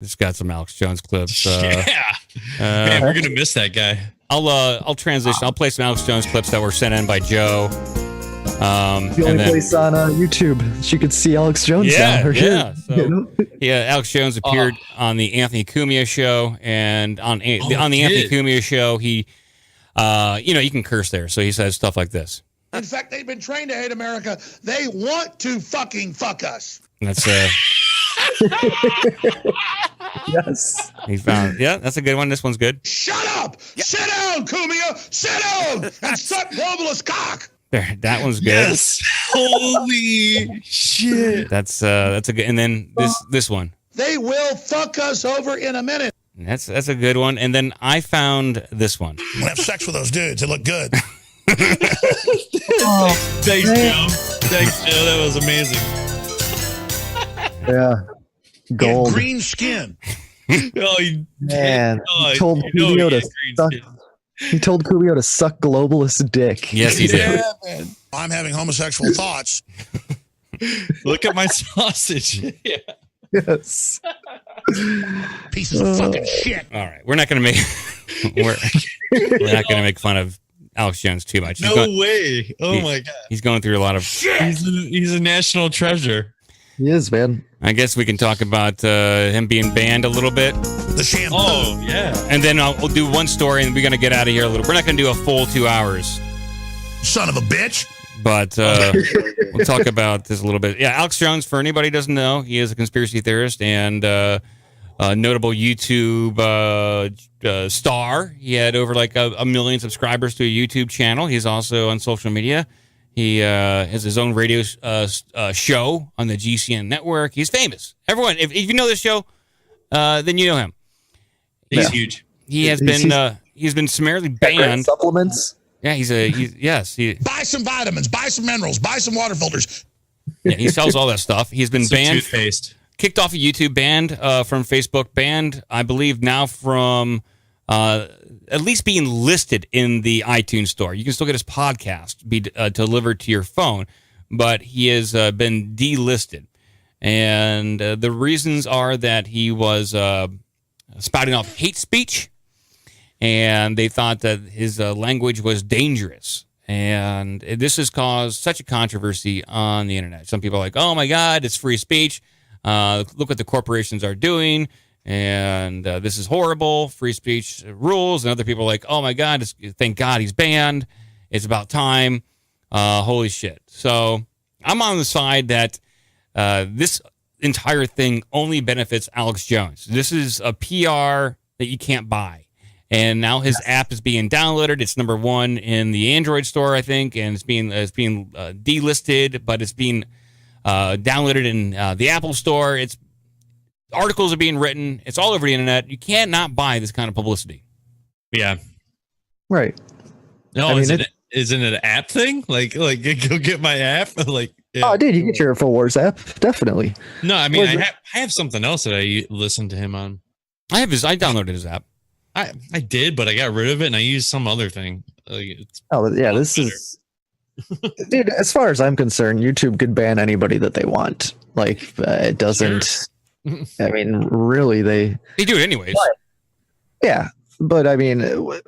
Just got some Alex Jones clips. Man, we're gonna miss that guy. I'll transition. I'll play some Alex Jones clips that were sent in by Joe. The only place on YouTube she could see Alex Jones now. Yeah. So, Alex Jones appeared on the Anthony Cumia show, and on the Anthony Cumia show, he, you can curse there, so he says stuff like this. In fact, they've been trained to hate America. They want to fucking fuck us. That's yes. He found. Yeah, that's a good one. This one's good. Shut up! Yeah. Sit down, Cumia. Sit down and suck globalist cock. There, that one's good. Yes. Holy shit. That's a good. And then this one. They will fuck us over in a minute. That's a good one. And then I found this one. I'm gonna have sex with those dudes. They look good. Thanks, Joe. Thanks, Joe. That was amazing. Yeah. Gold. Green skin. He told Cumio to suck globalist dick. Yes, he did. Yeah, man. I'm having homosexual thoughts. Look at my sausage. Yeah. Yes. Pieces of fucking shit. All right, we're not gonna make we're not gonna make fun of Alex Jones too much. No way. Oh my God. He's going through a lot of shit. He's a national treasure. He is, man. I guess we can talk about him being banned a little bit. The shampoo. Oh, yeah. And then we'll do one story, and we're going to get out of here a little. We're not going to do a full 2 hours. Son of a bitch. But we'll talk about this a little bit. Yeah, Alex Jones, for anybody who doesn't know, he is a conspiracy theorist and a notable YouTube star. He had over like a million subscribers to a YouTube channel. He's also on social media. He has his own radio show on the GCN network. He's famous. Everyone, if you know this show, then you know him. He's huge. He's been summarily banned. Supplements. Yeah, yes. Buy some vitamins. Buy some minerals. Buy some water filters. Yeah, he sells all that stuff. He's been banned, toothpaste. Kicked off of YouTube, banned from Facebook, banned, I believe, now from at least being listed in the iTunes store. You can still get his podcast be delivered to your phone, but he has been delisted. And the reasons are that he was spouting off hate speech, and they thought that his language was dangerous. And this has caused such a controversy on the internet. Some people are like, oh my God, it's free speech. Look what the corporations are doing. And this is horrible. Free speech rules. And other people are like, oh my God, thank God he's banned. It's about time. Holy shit. So I'm on the side that this entire thing only benefits Alex Jones. This is a PR that you can't buy. And now his app is being downloaded. It's number one in the Android store, I think, and it's being delisted, but it's being downloaded in the Apple store. Articles are being written. It's all over the internet. You cannot buy this kind of publicity. Yeah. Right. No, isn't it an app thing? Like go get my app. Like, yeah. Oh, dude, you get your InfoWars app, definitely. No, I mean, I have something else that I listen to him on. I downloaded his app. I did, but I got rid of it and I used some other thing. This is, dude. As far as I'm concerned, YouTube could ban anybody that they want. Like, it doesn't. Sure. I mean, really, they do it anyways. Yeah, but I mean, I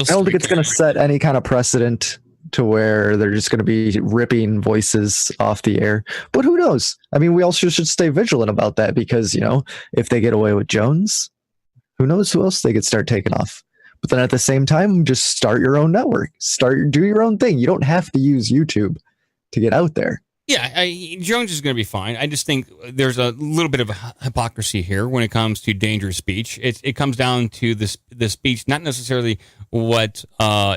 don't think it's going to set any kind of precedent to where they're just going to be ripping voices off the air. But who knows? I mean, we also should stay vigilant about that because, if they get away with Jones, who knows who else they could start taking off. But then at the same time, just start your own network. Do your own thing. You don't have to use YouTube to get out there. Yeah, Jones is going to be fine. I just think there's a little bit of hypocrisy here when it comes to dangerous speech. It comes down to the speech, not necessarily what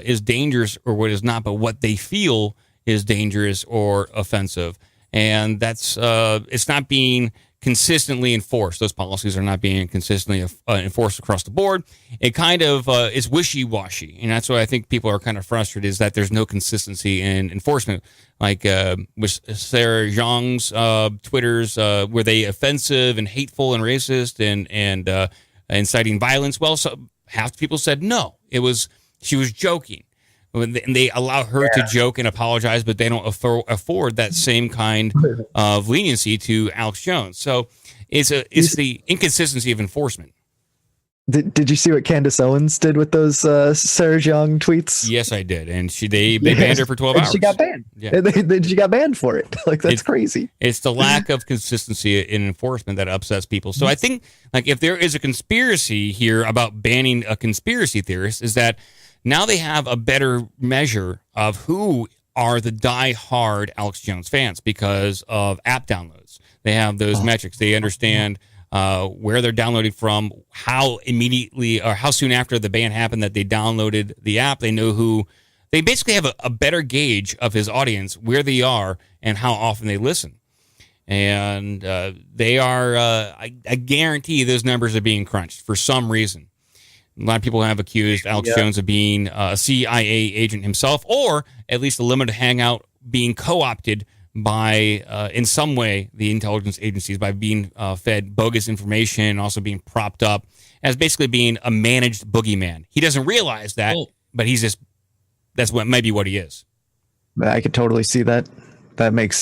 is dangerous or what is not, but what they feel is dangerous or offensive. And that's it's not being consistently enforced. Those policies are not being consistently enforced across the board. It kind of is wishy-washy, and that's why I think people are kind of frustrated, is that there's no consistency in enforcement. Like with Sarah Zhang's Twitters, were they offensive and hateful and racist and inciting violence? Well, half the people said no. She was joking. And they allow her to joke and apologize, but they don't afford that same kind of leniency to Alex Jones. So It's the inconsistency of enforcement. Did you see what Candace Owens did with those Sarah Young tweets? Yes, I did, and they banned her for 12 hours. She got banned. Yeah. She got banned for it. Like that's crazy. It's the lack of consistency in enforcement that upsets people. So I think like if there is a conspiracy here about banning a conspiracy theorist, is that now they have a better measure of who are the die-hard Alex Jones fans because of app downloads. They have those metrics. They understand where they're downloading from, how immediately or how soon after the ban happened that they downloaded the app. They know who. They basically have a better gauge of his audience, where they are, and how often they listen. And they are, I guarantee those numbers are being crunched for some reason. A lot of people have accused Alex Jones of being a CIA agent himself, or at least a limited hangout being co-opted by, in some way, the intelligence agencies by being fed bogus information and also being propped up as basically being a managed boogeyman. He doesn't realize that, but he's just, that's what maybe what he is. I could totally see that. That makes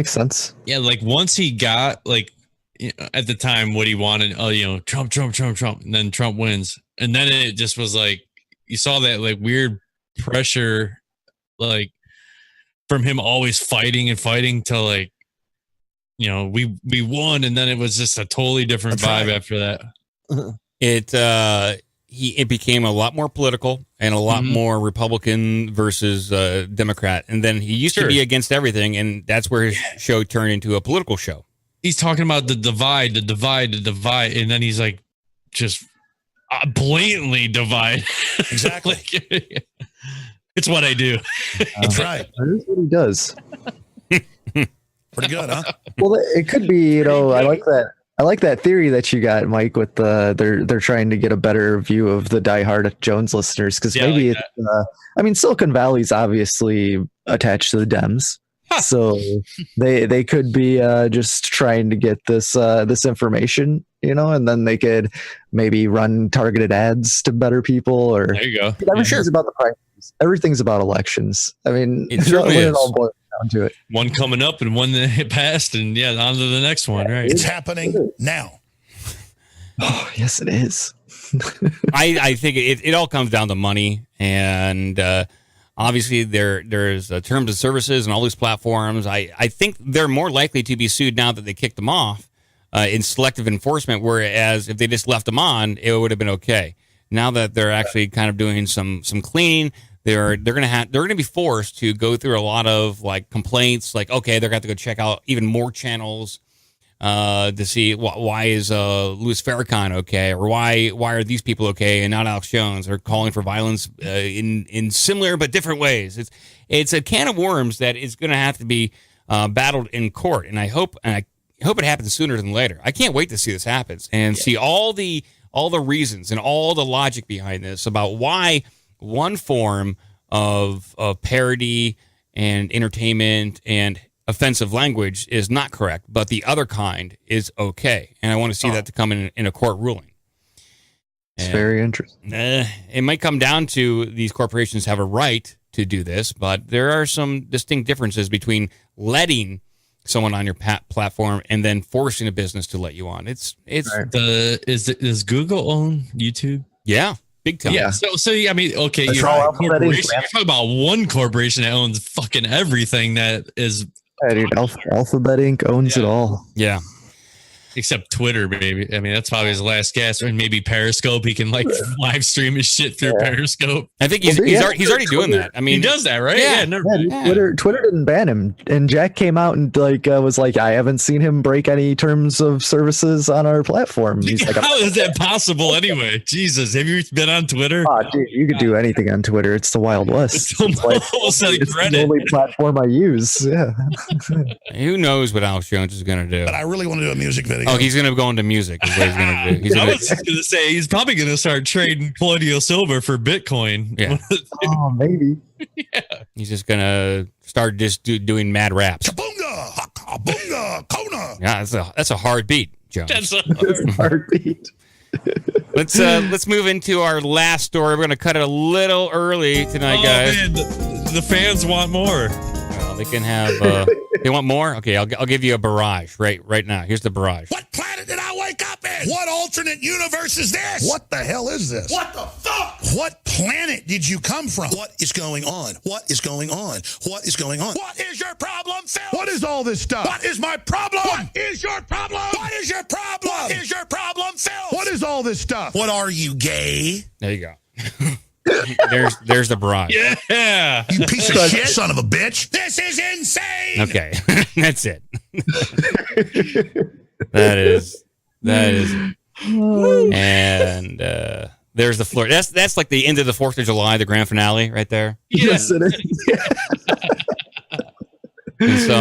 sense. Yeah, like once he got like at the time what he wanted, Trump, and then Trump wins. And then it just was like, you saw that like weird pressure, like from him always fighting till like, we won. And then it was just a totally different vibe after that. It became a lot more political and a lot more Republican versus Democrat. And then he used to be against everything. And that's where his show turned into a political show. He's talking about the divide. And then he's like, just blatantly divide. Exactly. It's what I do. That's right. That's what he does. Pretty good, huh? Well, it could be, I like that. I like that theory that you got, Mike, with they're trying to get a better view of the diehard Jones listeners, because maybe Silicon Valley's obviously attached to the Dems. So they could be just trying to get this information, and then they could maybe run targeted ads to better people, or there you go. Everything's about the primaries. Everything's about elections. I mean, it all boils down to it. One coming up and one that hit past, and on to the next one. Right? It's happening now. Oh, yes, it is. I think it all comes down to money, and obviously there's terms of services and all these platforms. I think they're more likely to be sued now that they kicked them off in selective enforcement, whereas if they just left them on, it would have been okay. Now that they're actually kind of doing some cleaning, they're gonna be forced to go through a lot of like complaints. Like, okay, they're gonna have to go check out even more channels to see why is Louis Farrakhan okay, or why are these people okay and not Alex Jones? They're calling for violence in similar but different ways. It's a can of worms that is going to have to be battled in court, and I hope it happens sooner than later. I can't wait to see this happens and see all the reasons and all the logic behind this about why one form of parody and entertainment and offensive language is not correct, but the other kind is okay. And I want to see that to come in a court ruling. It's very interesting. It might come down to these corporations have a right to do this, but there are some distinct differences between letting someone on your platform and then forcing a business to let you on. Does Google own YouTube? Yeah, big time. Yeah. So I mean, okay, you're talking about one corporation that owns fucking everything that is. Yeah, dude, Alphabet Inc. owns it all. Yeah. Except Twitter, baby. I mean, that's probably his last gasp. And maybe Periscope. He can live stream his shit through Periscope. I think he's already doing that. I mean, he does that, right? Yeah. Twitter didn't ban him, and Jack came out and was like, I haven't seen him break any terms of services on our platform. He's like, how is that possible anyway? Jesus, have you been on Twitter? Oh, dude, you could do anything on Twitter. It's the Wild West. It's the only platform I use. Yeah. Who knows what Alex Jones is going to do? But I really want to do a music video. Oh, he's going to go into music. Is what he's going to do. I was just going to say he's probably going to start trading colloidal silver for Bitcoin. Yeah. Oh, maybe. Yeah. He's just going to start doing mad raps. Kabunga, kabunga, kona. Yeah, that's a hard beat, Jones. That's a hard beat. Let's move into our last story. We're going to cut it a little early tonight, guys. Man, the fans want more. Well, they can have. They want more. Okay, I'll give you a barrage right now. Here's the barrage. What planet What alternate universe is this? What the hell is this? What the fuck? What planet did you come from? What is going on? What is going on? What is going on? What is your problem, Phil? What is all this stuff? What is my problem? What is your problem? What is your problem? What is your problem, Phil? What is all this stuff? What are you, gay? There you go. there's the barrage. Yeah. You piece of shit, son of a bitch. This is insane. Okay. That's it. That is. And there's the floor. That's like the end of the 4th of July, the grand finale right there. Yes, it is. And so